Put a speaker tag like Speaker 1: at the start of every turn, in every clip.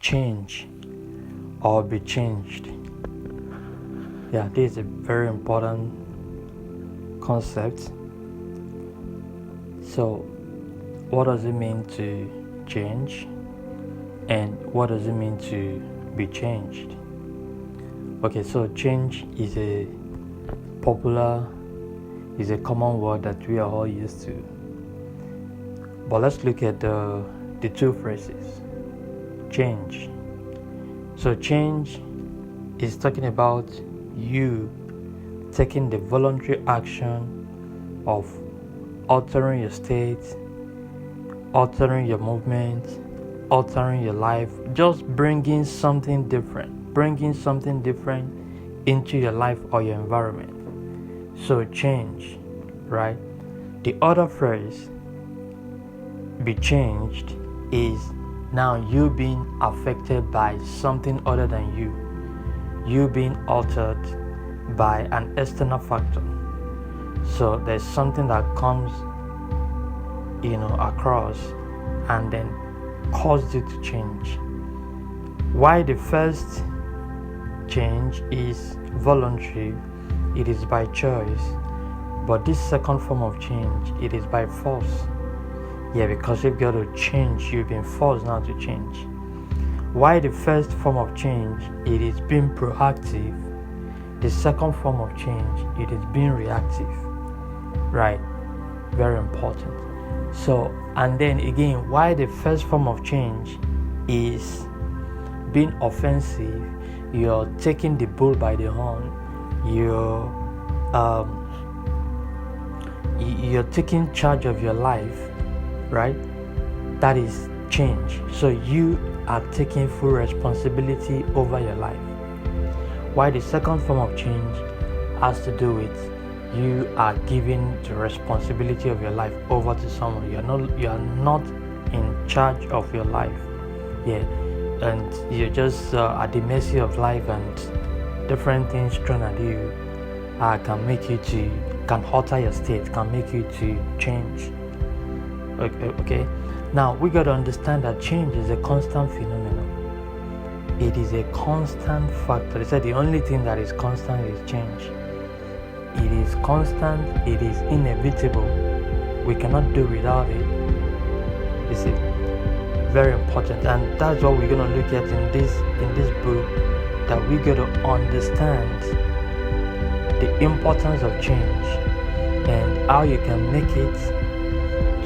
Speaker 1: change or be changed. Yeah, this is a very important concept. So, what does it mean to change? And what does it mean to be changed? Okay, so change is a common word that we are all used to. But let's look at the two phrases. Change. So change is talking about you taking the voluntary action of altering your state, altering your movement, altering your life, just bringing something different into your life or your environment. So change, right? The other phrase, be changed, is now you being affected by something other than you being altered by an external factor. So there's something that comes across and then caused you to change. Why the first change is voluntary, it is by choice, but this second form of change, it is by force. Yeah, because you've got to change, you've been forced now to change. Why the first form of change, it is being proactive. The second form of change, it is being reactive. Right? Very important. So, and then again, why the first form of change is being offensive, you're taking the bull by the horn, you're taking charge of your life, right? That is change. So you are taking full responsibility over your life. Why the second form of change has to do with you are giving the responsibility of your life over to someone. You are not in charge of your life. Yeah, and you're just at the mercy of life, and different things thrown at you can alter your state, can make you to change. Okay. Now we got to understand that change is a constant phenomenon. It is a constant factor. They said the only thing that is constant is change. It is constant, it is inevitable. We cannot do without it. You see, very important, and that's what we're gonna look at in this book. That we got to understand the importance of change and how you can make it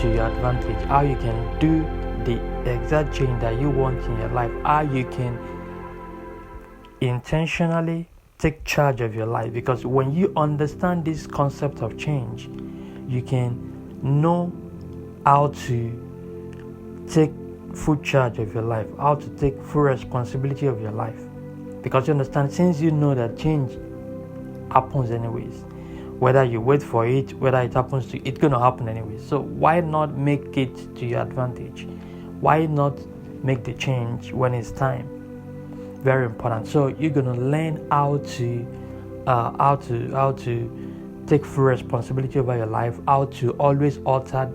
Speaker 1: to your advantage, how you can do the exact change that you want in your life, how you can intentionally take charge of your life. Because when you understand this concept of change, you can know how to take full charge of your life, how to take full responsibility of your life. Because you understand, since you know that change happens anyways, whether you wait for it, whether it happens to you, it's going to happen anyway. So why not make it to your advantage? Why not make the change when it's time? Very important. So you're going to learn how to take full responsibility over your life, how to always alter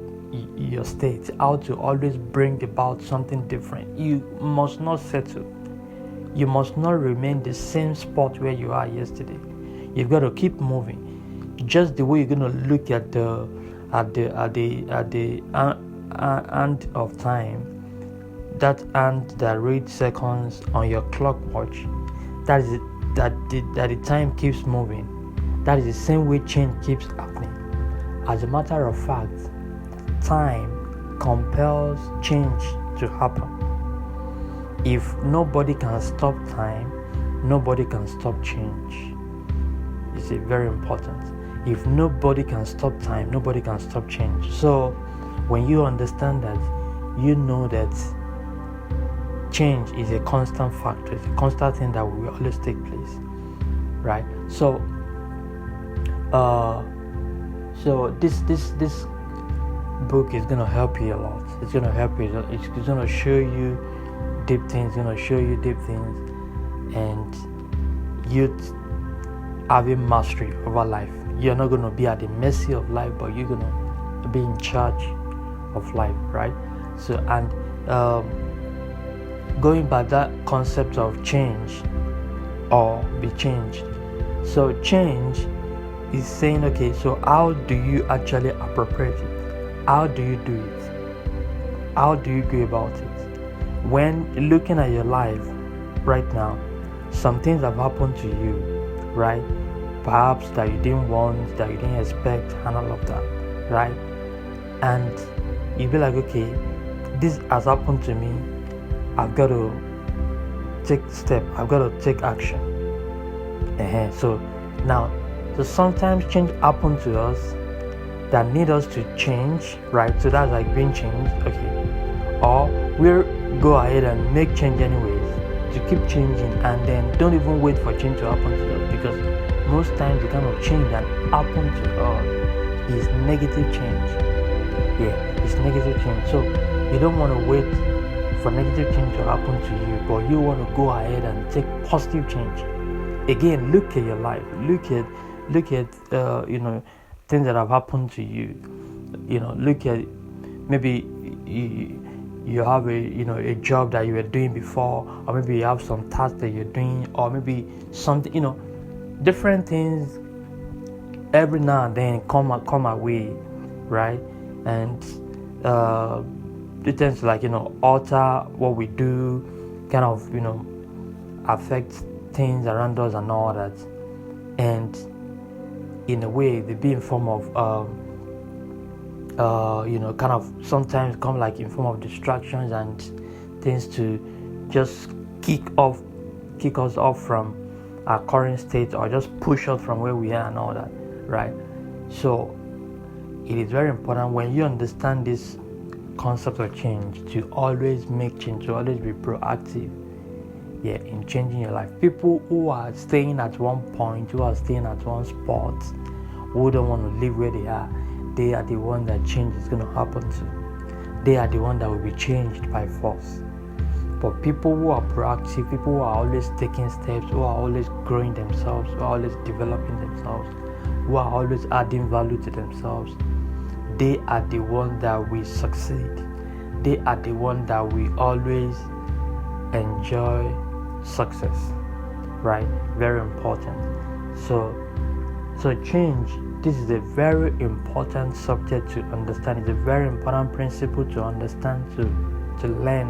Speaker 1: your state, how to always bring about something different. You must not settle. You must not remain the same spot where you are yesterday. You've got to keep moving. Just the way you're going to look at the hand of time, that hand that reads seconds on your clock watch, that the time keeps moving. That is the same way change keeps happening. As a matter of fact, time compels change to happen. If nobody can stop time, nobody can stop change. It's very important. If nobody can stop time, nobody can stop change. So when you understand that, you know that change is a constant factor. It's a constant thing that will always take place, right? So this book is gonna help you a lot. It's gonna help you. It's gonna show you deep things. And you having mastery over life. You're not gonna be at the mercy of life, but you're gonna be in charge of life, right? So, and going by that concept of change or be changed. So change is saying, okay, so how do you actually appropriate it? How do you do it? How do you go about it? When looking at your life right now, some things have happened to you, right? Perhaps that you didn't want, that you didn't expect, and all of that, right? And you be like, okay, this has happened to me. I've got to take step. I've got to take action. So now, so sometimes change happens to us that need us to change, right? So that's like being changed, okay? Or we'll go ahead and make change anyways, to keep changing, and then don't even wait for change to happen to us, because most times the kind of change that happens to us is negative change. Yeah, it's negative change. So you don't want to wait for negative change to happen to you, but you want to go ahead and take positive change. Again, look at your life. Look at things that have happened to you. Look at maybe you have a job that you were doing before, or maybe you have some task that you're doing, or maybe something, different things every now and then come away, right? And it tends to alter what we do, kind of affect things around us and all that. And in a way they be in form of kind of sometimes come like in form of distractions and things to just kick us off from our current state, or just push us from where we are and all that, right? So it is very important when you understand this concept of change to always make change, to always be proactive in changing your life. People who are staying at one point, who are staying at one spot, who don't want to live where they are the one that change is going to happen to. They are the one that will be changed by force. But people who are proactive, people who are always taking steps, who are always growing themselves, who are always developing themselves, who are always adding value to themselves, they are the ones that will succeed. They are the ones that will always enjoy success, right? Very important. So change, this is a very important subject to understand. It's a very important principle to understand, to learn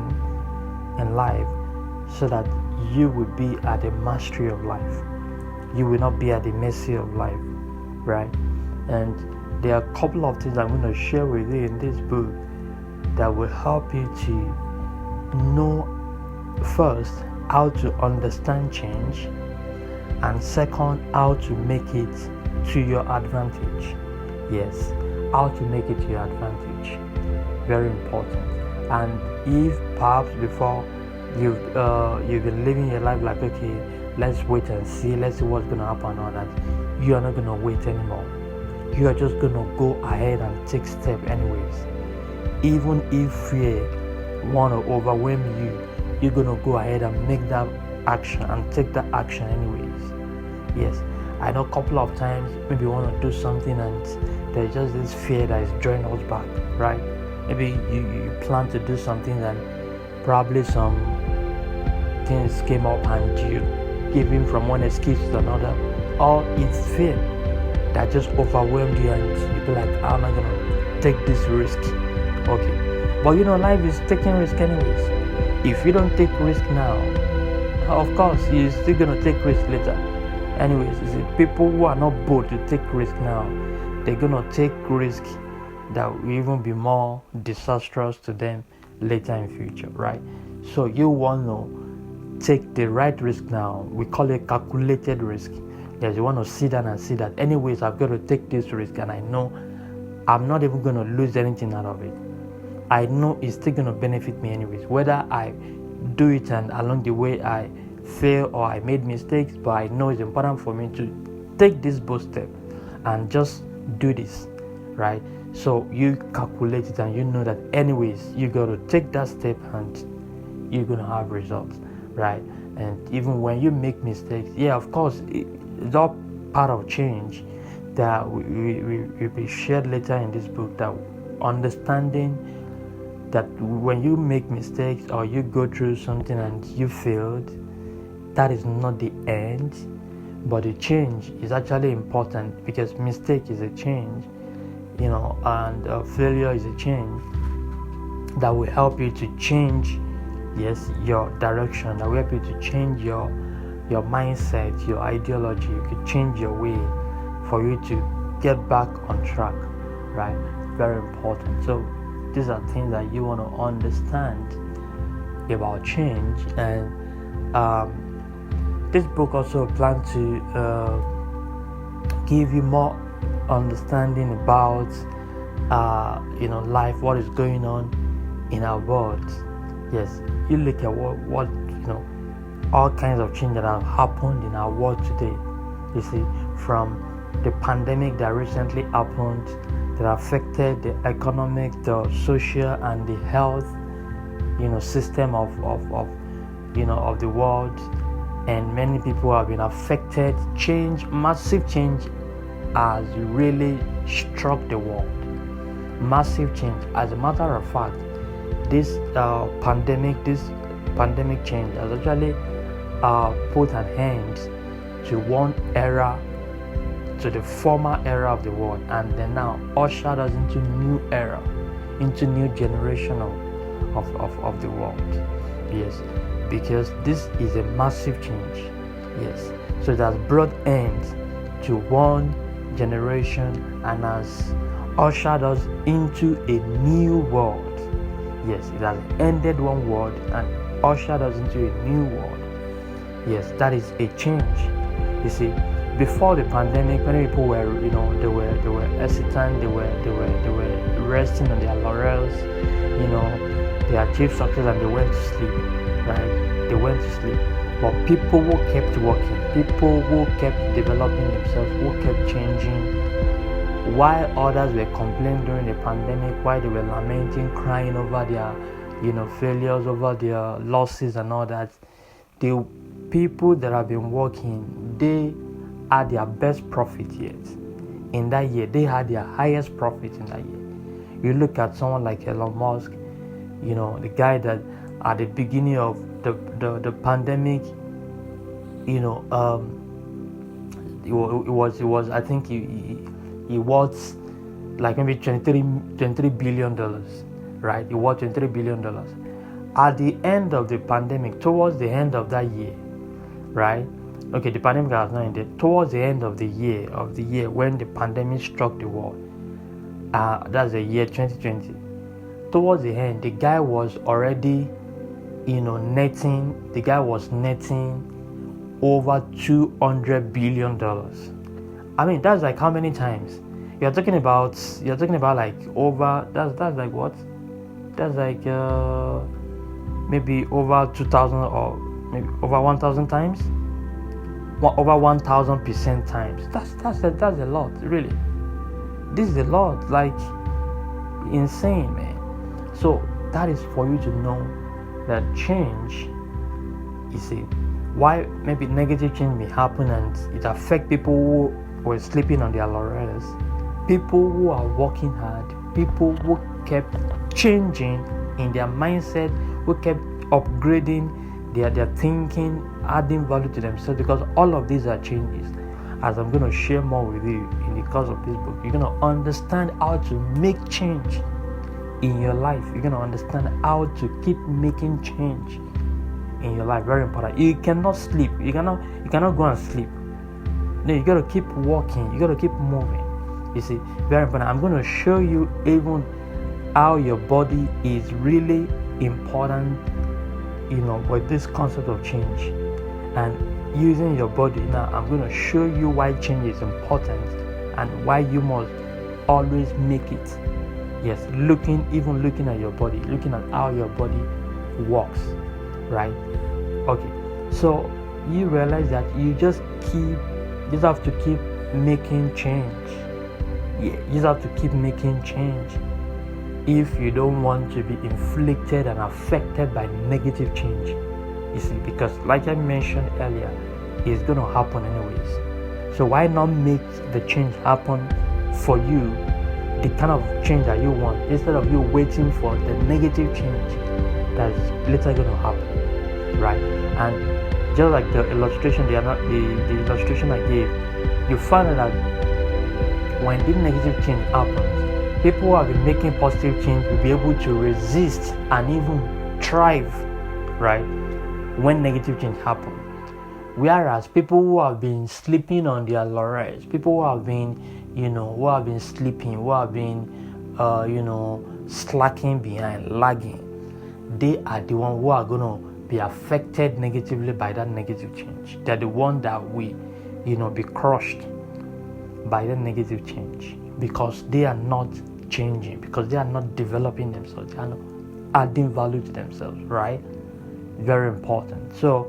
Speaker 1: in life, so that you will be at the mastery of life. You will not be at the mercy of life, right? And there are a couple of things I'm going to share with you in this book that will help you to know, first, how to understand change, and second, how to make it to your advantage. Yes, how to make it to your advantage. Very important. And if perhaps before you've been living your life like, okay, let's wait and see, let's see what's going to happen, or that, you are not going to wait anymore. You are just going to go ahead and take steps anyways. Even if fear want to overwhelm you, you're going to go ahead and make that action and take that action anyways. Yes, I know a couple of times maybe you want to do something and there's just this fear that is drawing us back, right? Maybe you plan to do something and probably some things came up and you give in from one excuse to another, or it's fear that just overwhelmed you and you be like, how am I going to take this risk? Okay, but life is taking risk anyways. If you don't take risk now, of course you're still going to take risk later. Anyways, you see, people who are not bold to take risk now, they're going to take risk that will even be more disastrous to them later in future, right? So you want to take the right risk now. We call it calculated risk. Yes, you want to sit down and see that anyways, I've got to take this risk, and I know I'm not even going to lose anything out of it. I know it's still going to benefit me anyways, whether I do it and along the way I fail or I made mistakes, but I know it's important for me to take this bold step and just do this, right? So you calculate it and you know that anyways you got to take that step and you're going to have results, right? And even when you make mistakes, of course, it's all part of change that will be shared later in this book, that understanding that when you make mistakes or you go through something and you failed, that is not the end, but the change is actually important, because mistake is a change, and failure is a change that will help you to change, yes, your direction, that will help you to change your mindset, your ideology. You could change your way for you to get back on track, right? Very important. So these are things that you want to understand about change. And this book also plans to give you more understanding about life, what is going on in our world. Yes, you look at what all kinds of change that have happened in our world today. You see, from the pandemic that recently happened, that affected the economic, the social, and the health, system of the world, and many people have been affected. Massive change has really struck the world. Massive change. As a matter of fact, this pandemic change has actually put an end to one era, to the former era of the world, and then now ushered us into new era, into new generation of the world. Yes, because this is a massive change. Yes, so it has brought end to one generation and has ushered us into a new world. Yes, it has ended one world and ushered us into a new world. Yes, that is a change. You see, before the pandemic, many people were, they were hesitant, they were resting on their laurels, they achieved success and they went to sleep, right? They went to sleep. But people who kept working, people who kept developing themselves, who kept changing, while others were complaining during the pandemic, while they were lamenting, crying over their, failures, over their losses and all that, the people that have been working, they had their best profit yet. In that year, they had their highest profit in that year. You look at someone like Elon Musk, the guy that at the beginning of the pandemic, it was I think he was like maybe $23 billion, right? It was $23 billion. At the end of the pandemic, towards the end of that year, right? Okay, the pandemic has not ended. Towards the end of the year when the pandemic struck the world, that's the year 2020. Towards the end, the guy was already, netting. The guy was netting over $200 billion. I mean, that's like how many times? You're talking about like over. That's like what? That's like maybe over 2,000 or maybe over 1,000 times. Over 1,000% times. That's a lot, really. This is a lot, like insane, man. So that is for you to know that change, you see, why maybe negative change may happen and it affect people who were sleeping on their laurels, people who are working hard, people who kept changing in their mindset, who kept upgrading their thinking, adding value to themselves, because all of these are changes. As I'm going to share more with you in the course of this book, you're going to understand how to make change in your life. You're going to understand how to keep making change in your life. Very important. You cannot sleep. You cannot go and sleep. No, you got to keep walking. You got to keep moving. You see, very important. I'm going to show you even how your body is really important, with this concept of change. And using your body, now I'm going to show you why change is important and why you must always make it. Yes, looking at your body, looking at how your body works, right? Okay, so you realize that you just have to keep making change. Yeah, you just have to keep making change if you don't want to be inflicted and affected by negative change. You see, because like I mentioned earlier, it's going to happen anyways. So why not make the change happen for you the kind of change that you want, instead of you waiting for the negative change that is later going to happen, right? And just like the illustration, the illustration I gave, you find that when the negative change happens, people who have been making positive change will be able to resist and even thrive, right, when negative change happens. Whereas people who have been sleeping on their laurels, people who have been, who have been sleeping, who have been, slacking behind, lagging, they are the ones who are going to be affected negatively by that negative change. They're the ones that will, be crushed by the negative change, because they are not changing, because they are not developing themselves, they are not adding value to themselves, right? Very important. So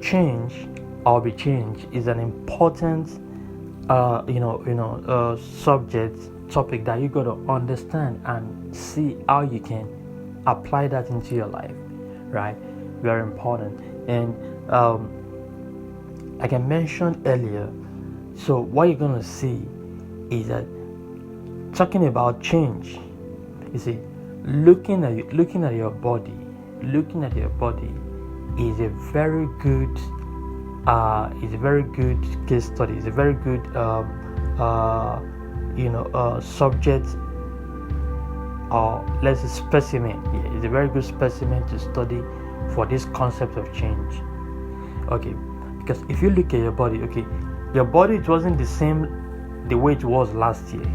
Speaker 1: change or be changed is an important topic that you got to understand and see how you can apply that into your life, right? Very important. And like I mentioned earlier, so what you're gonna see is that talking about change, you see, looking at your body is a very good case study. It's a very good subject, or let's say specimen. Yeah, it's a very good specimen to study for this concept of change. Okay, because if you look at your body, your body, it wasn't the same the way it was last year.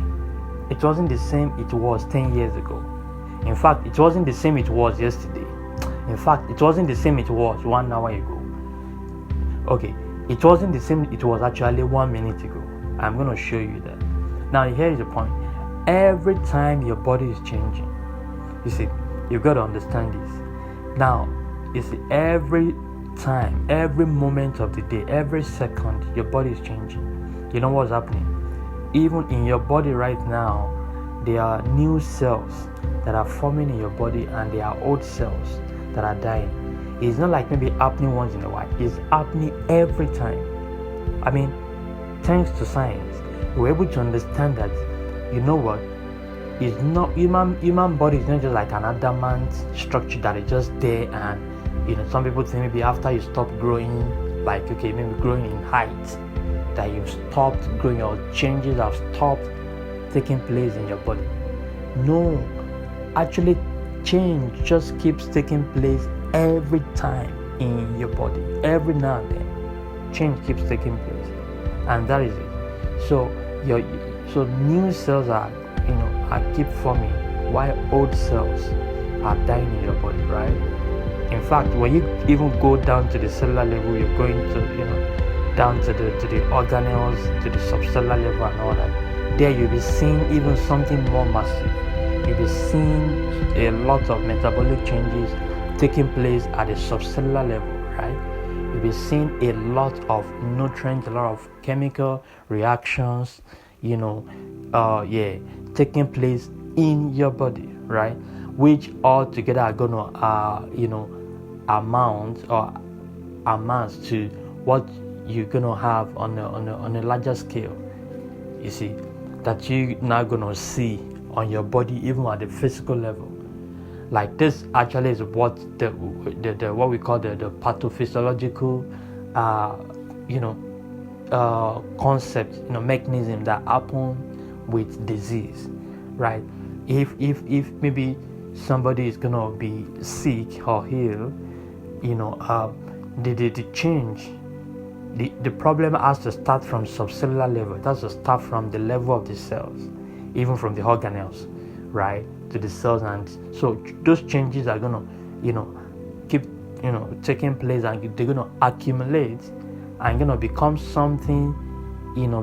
Speaker 1: It wasn't the same it was 10 years ago. In fact, it wasn't the same it was yesterday. In fact, it wasn't the same it was 1 hour ago. Okay, it wasn't the same it was actually 1 minute ago. I'm going to show you that. Now, here is the point. Every time your body is changing, you see, you've got to understand this. Now, you see, every time, every moment of the day, every second, your body is changing. You know what's happening? Even in your body right now, there are new cells that are forming in your body, and there are old cells that are dying. It's not like maybe happening once in a while. It's happening every time. I mean, thanks to science, we're able to understand that, you know what, it's not human body is not just like an adamant structure that is just there, and some people think maybe after you stop growing, like maybe growing in height, that you've stopped growing, or changes have stopped taking place in your body. No, actually, change just keeps taking place every time in your body. Every now and then, change keeps taking place, and that is it. So new cells are keep forming, while old cells are dying in your body, right? In fact, when you even go down to the cellular level, you're going to down to the organelles, to the subcellular level and all that. There you'll be seeing even something more massive. You'll be seeing a lot of metabolic changes taking place at the subcellular level, right? You'll be seeing a lot of nutrients, a lot of chemical reactions, taking place in your body, right? Which all together are gonna amounts to what you're gonna have on a larger scale. You see, that you're now gonna see on your body, even at the physical level. Like this actually is what the what we call the pathophysiological concept, mechanism that happen with disease, right? If maybe somebody is gonna be sick or ill, the change, the problem has to start from subcellular level. It has to start from the level of the cells, even from the organelles, right, to the cells. And so those changes are gonna keep taking place, and they're gonna accumulate and gonna become something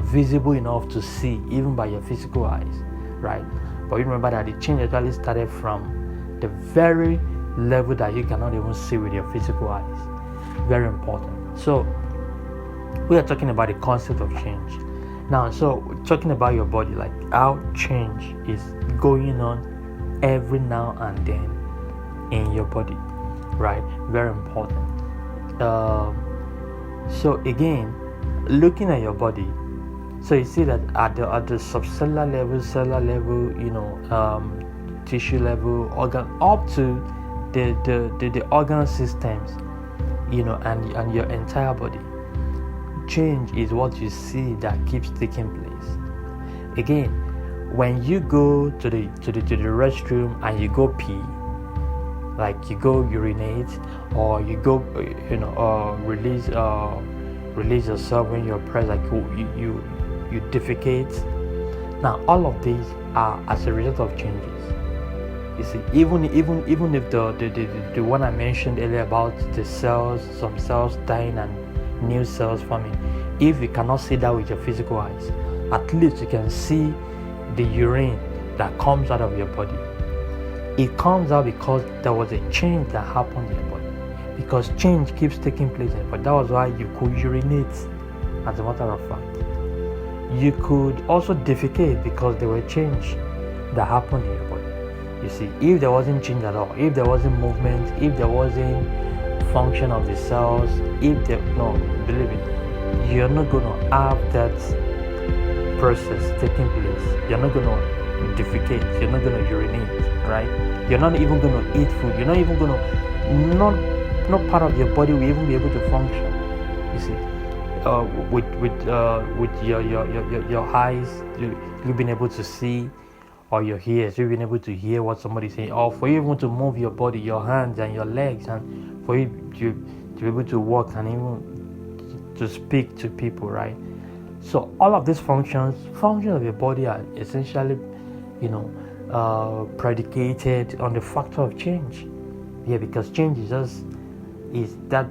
Speaker 1: visible enough to see even by your physical eyes, right? But you remember that the change actually started from the very level that you cannot even see with your physical eyes. Very important. So we are talking about the concept of change now. So we're talking about your body, like how change is going on every now and then in your body, right? Very important. So again, looking at your body, So you see that at the subcellular level, cellular level, tissue level, organ, up to the organ systems, and your entire body. Change is what you see that keeps taking place. Again, when you go to the restroom and you go pee, like you go urinate, or you go release yourself when you're pressed, like you defecate. Now all of these are as a result of changes. You see, even if the one I mentioned earlier about the cells, some cells dying and new cells forming, if you cannot see that with your physical eyes, at least you can see the urine that comes out of your body. It comes out because there was a change that happened in your body. Because change keeps taking place in your body. That was why you could urinate, as a matter of fact. You could also defecate because there were change that happened in your body. You see, if there wasn't change at all, if there wasn't movement, if there wasn't function of the cells, believe it, you're not going to have that process taking place. You're not going to defecate, you're not going to urinate, right? You're not even going to eat food. You're not even going to, not part of your body will even be able to function. You see, with your eyes, you've been able to see, or your ears, you've been able to hear what somebody's saying, or for you even to move your body, your hands and your legs, and for you to be able to walk and even to speak to people, right? So all of these functions of your body are essentially, predicated on the factor of change. Yeah, because change is that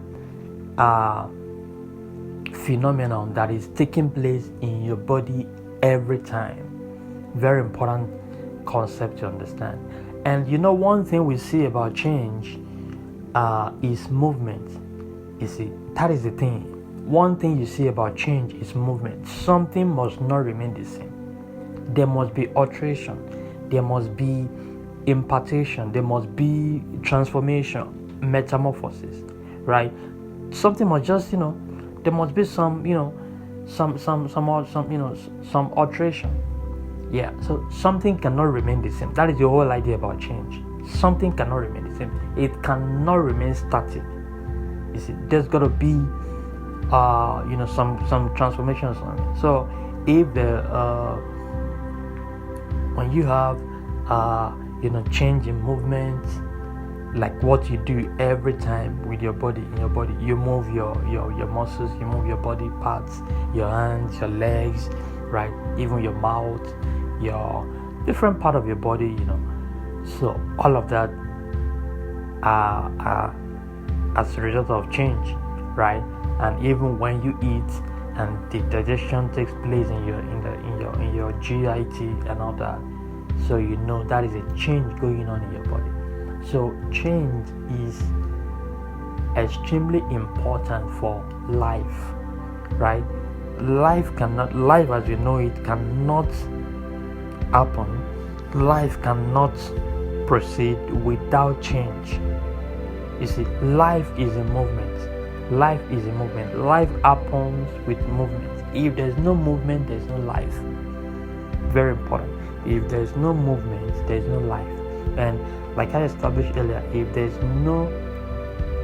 Speaker 1: phenomenon that is taking place in your body every time. Very important concept to understand. And one thing we see about change is movement. You see, that is the thing. One thing you see about change is movement. Something must not remain the same. There must be alteration. There must be impartation. There must be transformation, metamorphosis, right? Something must just, there must be some alteration. Yeah, so something cannot remain the same. That is the whole idea about change. Something cannot remain the same. It cannot remain static. You see, there's got to be some transformations on it. So if when you have change in movement, like what you do every time with your body, in your body, you move your muscles, you move your body parts, your hands, your legs, right? Even your mouth, your different part of your body, So all of that are as a result of change, right? And even when you eat and the digestion takes place in your GIT and all that, so that is a change going on in your body. So change is extremely important for life, right? Life as we know it cannot happen. Life cannot proceed without change. You see, life is a movement. Life is a movement. Life happens with movement. If there's no movement, there's no life. Very important. If there's no movement, there's no life. And like I established earlier, if there's no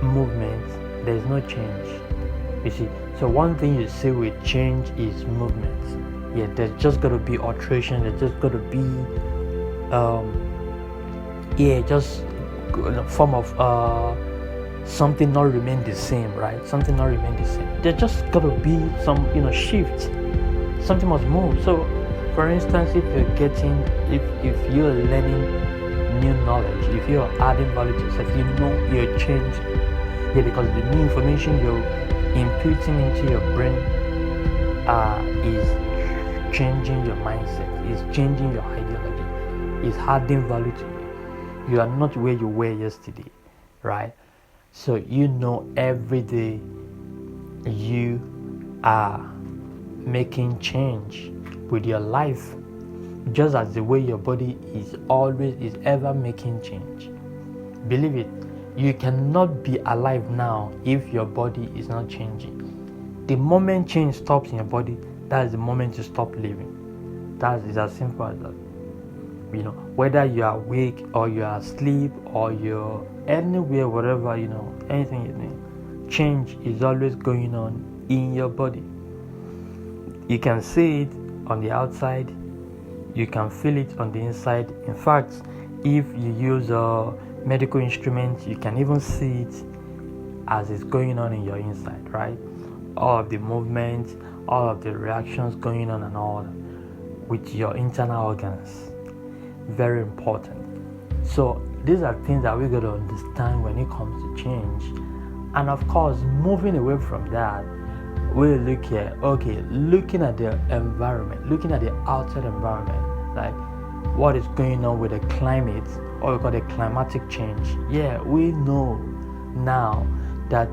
Speaker 1: movement, there's no change. You see, so one thing you see with change is movement. Yeah, there's just got to be alteration. There's just got to be, just a form of something not remain the same, right? Something not remain the same. There just got to be some, shift. Something must move. So, for instance, if you're learning new knowledge, if you're adding value to yourself, you're changing. Yeah, because the new information you're inputting into your brain is changing your mindset, is changing your ideology, is adding value to you. You are not where you were yesterday, right? So every day you are making change with your life, just as the way your body is ever making change. Believe it, you cannot be alive now if your body is not changing. The moment change stops in your body, that is the moment you stop living. That is as simple as that. Whether you are awake or you are asleep or you're anywhere, whatever, anything you need, change is always going on in your body. You can see it on the outside, you can feel it on the inside. In fact, if you use medical instruments, you can even see it as it's going on in your inside, right? All of the movements, all of the reactions going on and all with your internal organs. Very important. So these are things that we got to understand when it comes to change. And of course, moving away from that, we look at looking at the environment, looking at the outside environment, like what is going on with the climate, or we call it climatic change. Yeah, we know now that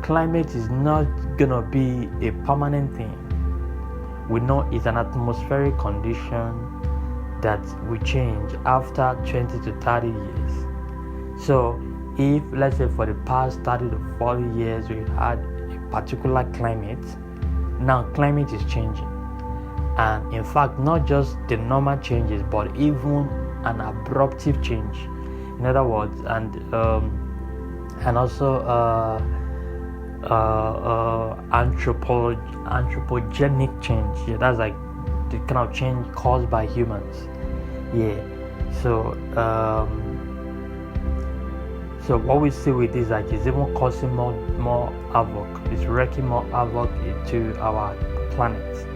Speaker 1: climate is not gonna be a permanent thing. We know it's an atmospheric condition that will change after 20 to 30 years. So if, let's say, for the past 30 to 40 years we had a particular climate, now climate is changing. And in fact, not just the normal changes, but even an abrupt change. In other words, and also anthropogenic change. Yeah, that's like the kind of change caused by humans. Yeah. So what we see with this, like, is even causing more havoc. It's wreaking more havoc to our planet,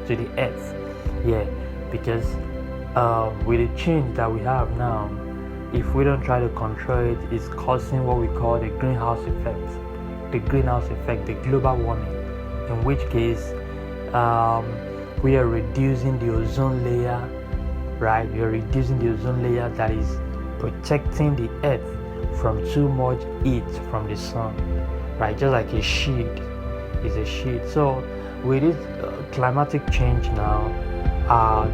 Speaker 1: to the earth. Yeah, because with the change that we have now, if we don't try to control it, it's causing what we call the greenhouse effect. The greenhouse effect, the global warming, in which case we are reducing the ozone layer, right? We are reducing the ozone layer that is protecting the earth from too much heat from the sun, right? Just like a shield is a shield. So with this climatic change now,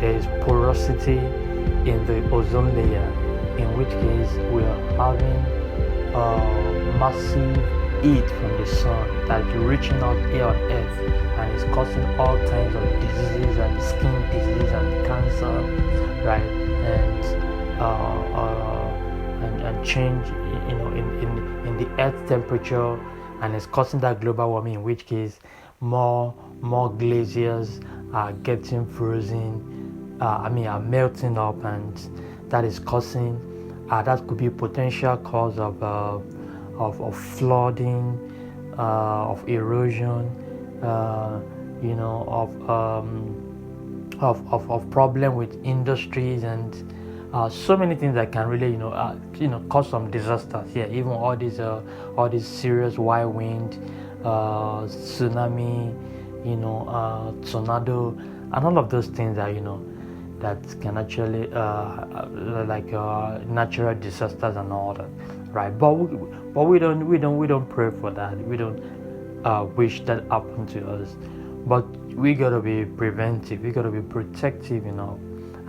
Speaker 1: there is porosity in the ozone layer, in which case we are having massive heat from the sun that is reaching out here on earth and is causing all kinds of diseases and skin disease and cancer, right? And change in the earth temperature, and it's causing that global warming, in which case more glaciers are getting frozen, are melting up, and that is causing that could be potential cause of flooding, of erosion, of problem with industries and so many things that can really cause some disasters. Yeah, even all these serious wild wind, tsunami, tornado, and all of those things that can actually natural disasters and all that, right? But we don't pray for that. We don't wish that happen to us. But we gotta be preventive. We gotta be protective,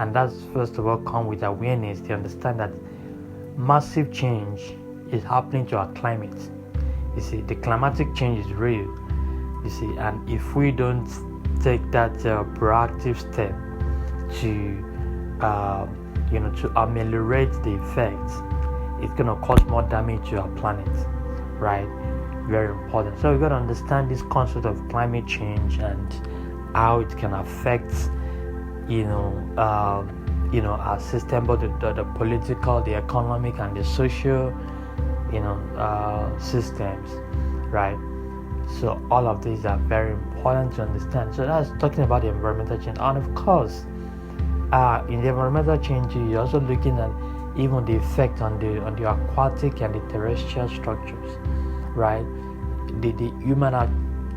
Speaker 1: and that's first of all come with awareness to understand that massive change is happening to our climate. You see, the climatic change is real. You see, and if we don't take that proactive step to ameliorate the effects, it's gonna cause more damage to our planet, right? Very important. So we gotta understand this concept of climate change and how it can affect our system, both the political, the economic, and the social systems, right? So all of these are very important to understand. So that's talking about the environmental change. And of course, in the environmental change, you're also looking at even the effect on the aquatic and the terrestrial structures, right? The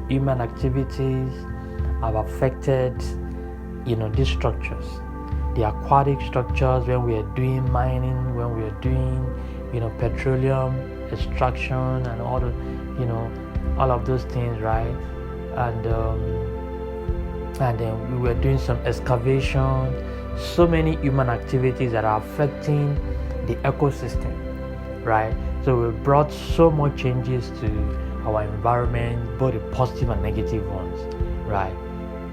Speaker 1: human activities have affected these structures. The aquatic structures, when we are doing mining, when we are doing petroleum extraction and all of those things, right? And then we were doing some excavation. So many human activities that are affecting the ecosystem, right? So we brought so much changes to our environment, both the positive and negative ones, right?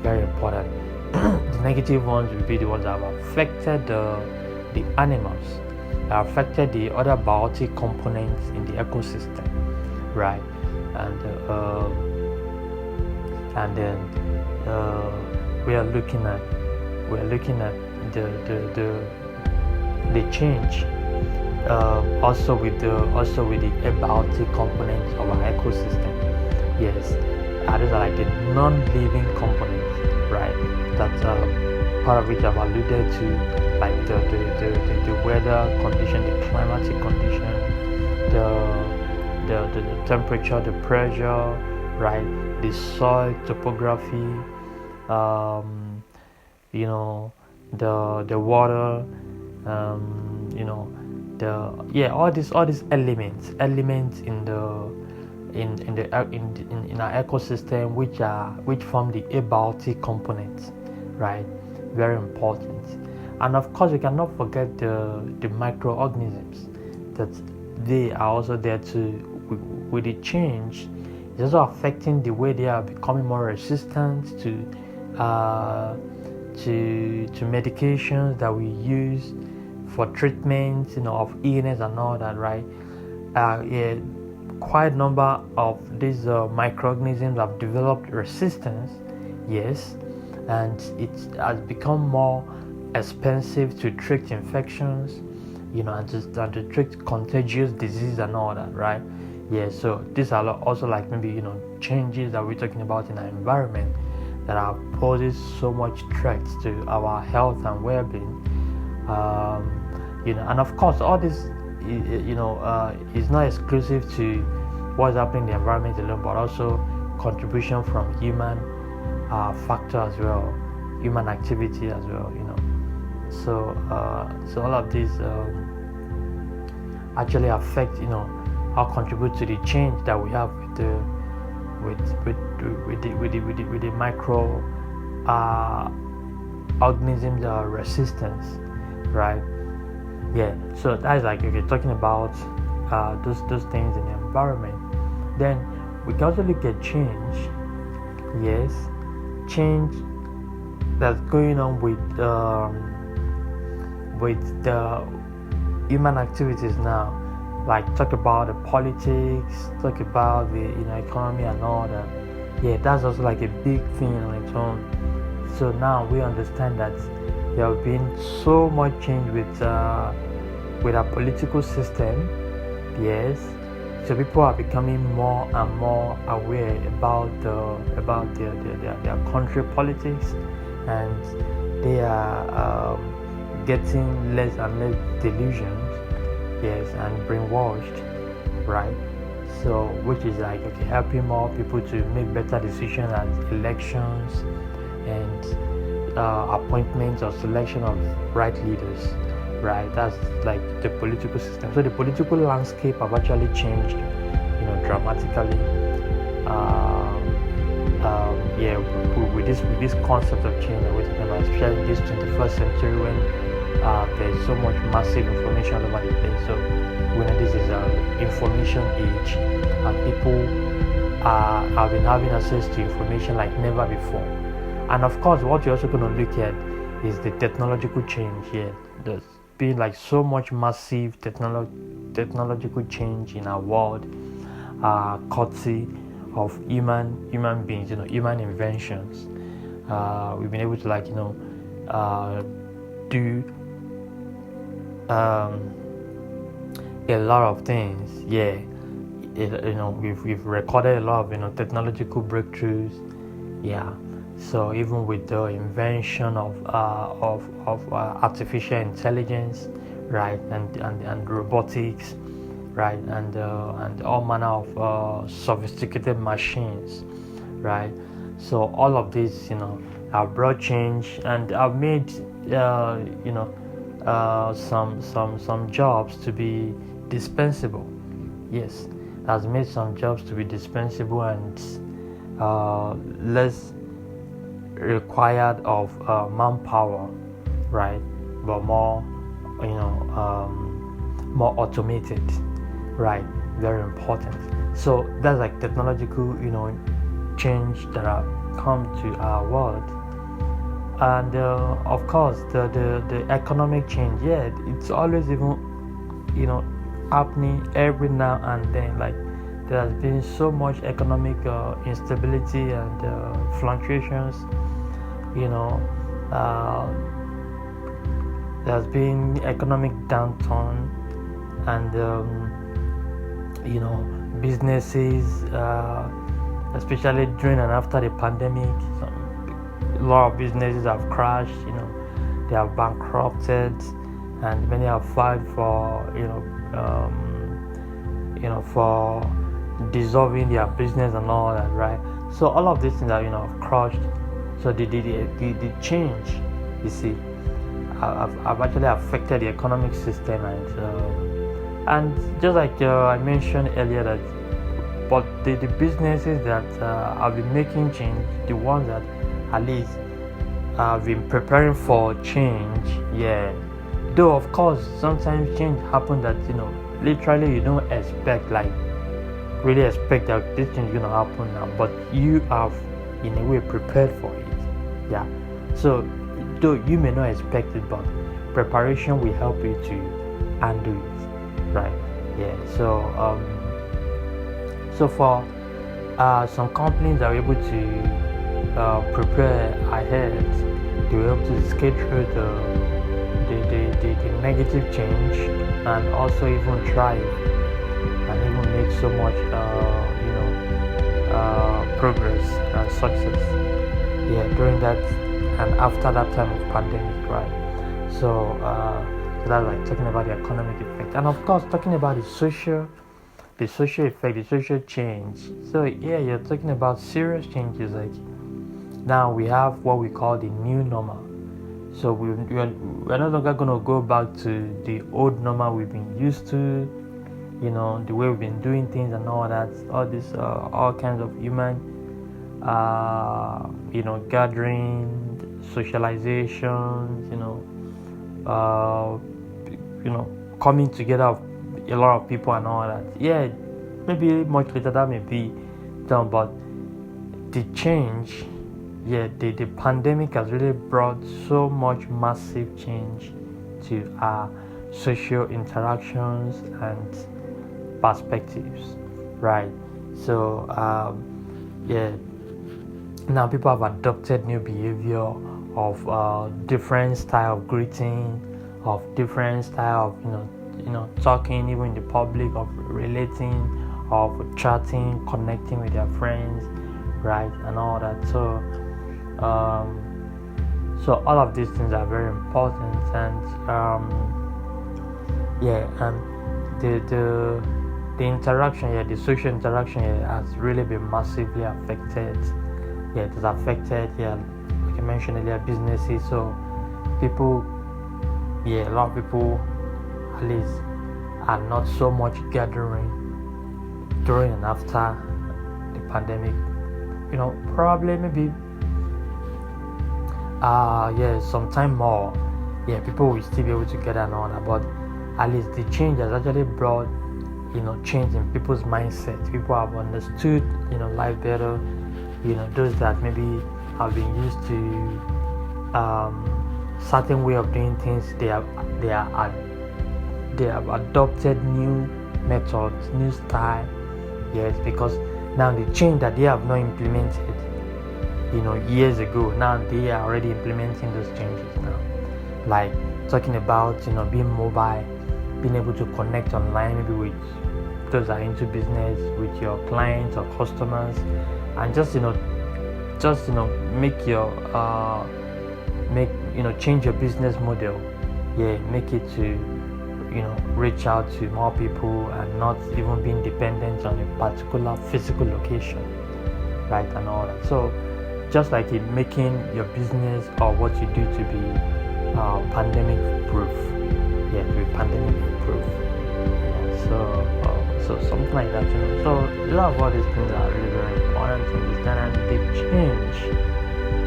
Speaker 1: very important. The negative ones will be the ones that have affected the animals, that affected the other biotic components in the ecosystem, right? And then we are looking at the change, also with the abiotic components of our ecosystem. Yes, those are like the non-living components, right? That part of which I've alluded to, like the weather condition, the climatic condition, the temperature, the pressure, right? The soil topography, the water, all these elements in our ecosystem which form the abiotic components, right? Very important. And of course, we cannot forget the microorganisms, that they are also there too. With the change, it's also affecting the way they are becoming more resistant to medications that we use for treatment, of illness and all that, right? Quite a number of these microorganisms have developed resistance, yes, and it has become more expensive to treat infections, and to treat contagious disease and all that, right? Yeah, so these are also like maybe changes that we're talking about in our environment that are poses so much threats to our health and well-being. And of course, all this is not exclusive to what's happening in the environment alone, but also contribution from human factor as well, human activity as well. So all of these actually affect or contribute to the change that we have with the micro organisms resistance, right? Yeah, so that's like if you're talking about those things in the environment. Then we can also look at change. Yes, change that's going on with the human activities now. Like talk about the politics, talk about the economy and all that. Yeah, that's also like a big thing on its own. So now we understand that there have been so much change with our political system. Yes, so people are becoming more and more aware about their country politics, and they are getting less and less delusions. Yes, and brainwashed, right? So which is like helping more people to make better decisions at elections and appointments or selection of right leaders, right? That's like the political system. So the political landscape have actually changed, dramatically. With this concept of change that we're talking about, especially in this 21st century when there's so much massive information all over the place. So this is an information age, and people have been having access to information like never before. And of course, what you're also going to look at is the technological change here. There's been like so much massive technological change in our world, courtesy of human beings, human inventions. We've been able to do a lot of things. Yeah, we've recorded a lot of technological breakthroughs. Yeah, so even with the invention of artificial intelligence, right, and robotics, right, and all manner of sophisticated machines, right. So all of this have brought change and have made some jobs to be dispensable. Yes, has made some jobs to be dispensable and less required of manpower, right? But more automated, right? Very important. So that's like technological change that have come to our world. And of course, the economic change, yeah, it's always even, happening every now and then. Like, there has been so much economic instability and fluctuations. Uh, there's been economic downturn, and businesses, especially during and after the pandemic, a lot of businesses have crashed. They have bankrupted, and many have filed for for dissolving their business and all that, right? So all of these things are have crushed. So the change, you see, have actually affected the economic system, and just like I mentioned earlier, that but the businesses that have been making change, the ones that at least have been preparing for change, yeah. Though of course sometimes change happens that literally you don't expect, like really expect that this thing is gonna happen now, but you have in a way prepared for it, yeah. So though you may not expect it, but preparation will help you to undo it, right? Yeah. So for some companies that are able to prepare ahead, they were able to skate through the negative change, and also even thrive, and even make so much progress and success, yeah, during that and after that time of pandemic, right? So that's like talking about the economic effect, and of course talking about the social effect, the social change. So yeah, you're talking about serious changes. Like, now we have what we call the new normal. So we're no longer going to go back to the old normal we've been used to, the way we've been doing things and all that, all kinds of human gathering, socializations, coming together of a lot of people and all that. Yeah, maybe much later that may be done, but the change, yeah, the pandemic has really brought so much massive change to our social interactions and perspectives, right? So yeah, now people have adopted new behavior of different style of greeting, of different style of talking, even in the public, of relating, of chatting, connecting with their friends, right, and all that. So so all of these things are very important, and the interaction, the social interaction has really been massively affected. It has affected, like I mentioned earlier, businesses. So people, a lot of people at least are not so much gathering during and after the pandemic. Probably maybe sometime more, people will still be able to gather and all that, but at least the change has actually brought change in people's mindset. People have understood life better. Those that maybe have been used to certain way of doing things, they have adopted new methods, new style, yes, because now the change that they have not implemented years ago, now they are already implementing those changes now, like talking about being mobile, being able to connect online, maybe with those that are into business, with your clients or customers, and just make your change your business model, make it to reach out to more people and not even being dependent on a particular physical location, right, and all that. So just like in making your business or what you do to be pandemic proof, to be pandemic proof. So something like that, So a lot of all these things are really very important to understand, and the change,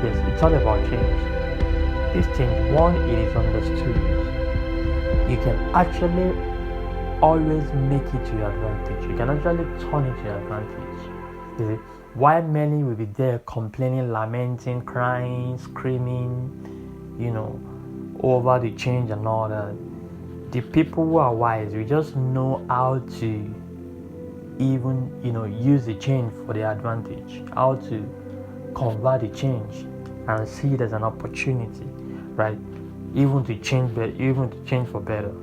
Speaker 1: yes, it's all about change. This change, one, it is understood. You can actually always make it to your advantage. You can actually turn it to your advantage. You see, while many will be there complaining, lamenting, crying, screaming, over the change and all that, the people who are wise, we just know how to even, use the change for their advantage, how to convert the change and see it as an opportunity, right? Even to change for better,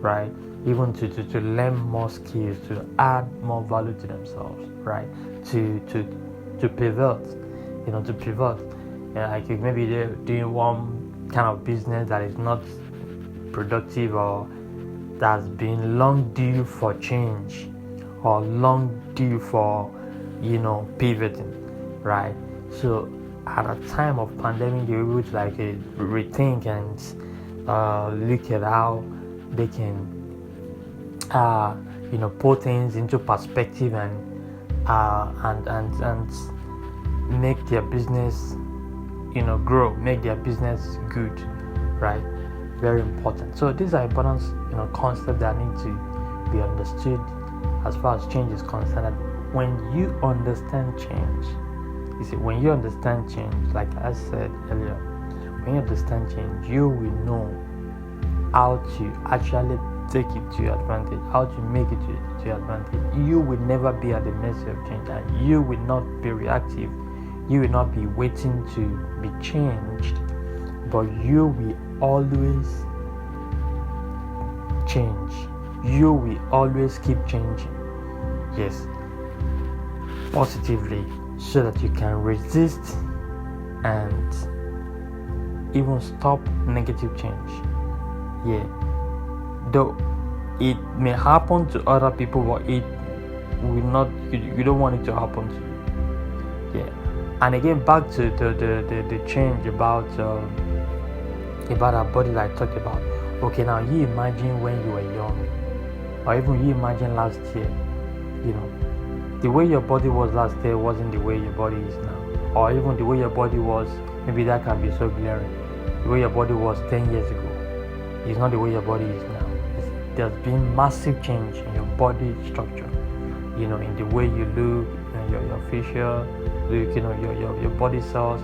Speaker 1: right? Even to learn more skills, to add more value to themselves, right? To pivot, to pivot. Like maybe they're doing one kind of business that is not productive or that's been long due for change or long due for pivoting, right? So at a time of pandemic, they were able to rethink and look at how they can put things into perspective and make their business grow, make their business good, right? Very important. So these are important concepts that need to be understood as far as change is concerned. When you understand change, you see, when you understand change, like I said earlier, when you understand change, you will know how to actually take it to your advantage, how to make it to your advantage. You will never be at the mercy of change, and you will not be reactive. You will not be waiting to be changed, but you will always change. You will always keep changing. Yes, positively, so that you can resist and even stop negative change. Yeah, though it may happen to other people, but it will not. You don't want it to happen to you. Yeah, and again, back to the change about our body that I talked about. Okay, now you imagine when you were young, or even you imagine last year. The way your body was last year wasn't the way your body is now, or even the way your body was. Maybe that can be so glaring. The way your body was 10 years ago is not the way your body is now. There's been massive change in your body structure, in the way you look, your facial look, your body cells.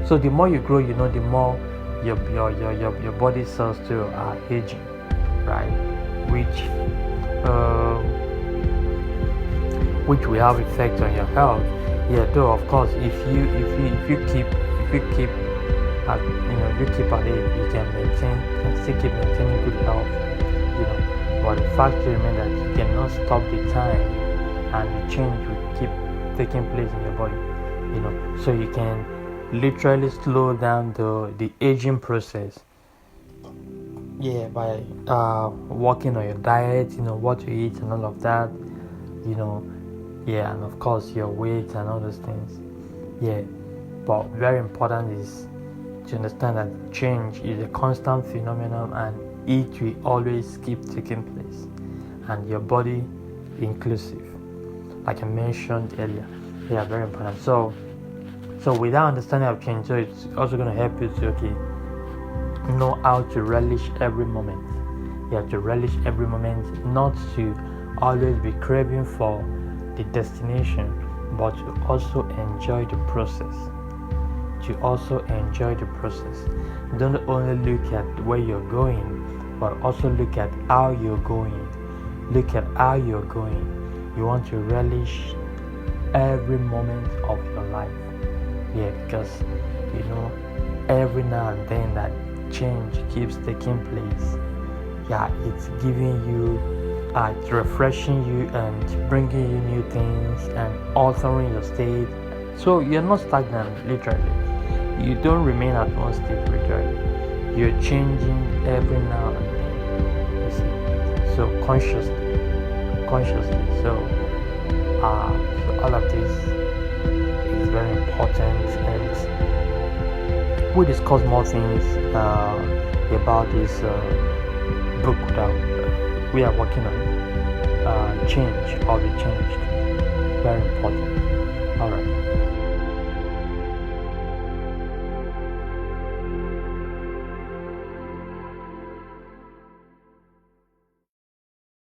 Speaker 1: So the more you grow, the more your body cells too are aging, right? Which will have effect on your health. Yeah, though of course, if you keep at it, you can still keep maintaining good health. But the fact remains that you cannot stop the time, and the change will keep taking place in your body. So you can literally slow down the aging process. Yeah, by working on your diet, what you eat and all of that. Yeah, and of course your weight and all those things. Yeah, but very important is to understand that change is a constant phenomenon, and it will always keep taking place, and your body inclusive, like I mentioned earlier. Yeah, very important. So with that understanding of change, so it's also going to help you to know how to relish every moment. You have to relish every moment, not to always be craving for the destination, but to also enjoy the process. Don't only look at where you're going, but also look at how you're going. You want to relish every moment of your life. Yeah, because every now and then that change keeps taking place. Yeah, it's giving you, it's refreshing you and bringing you new things and altering your state. So you're not stagnant, literally. You don't remain at one state, literally. You're changing every now and then. You see? So consciously. So all of this is very important, and we discuss more things about this book that we are working on. Change or be changed. Very important.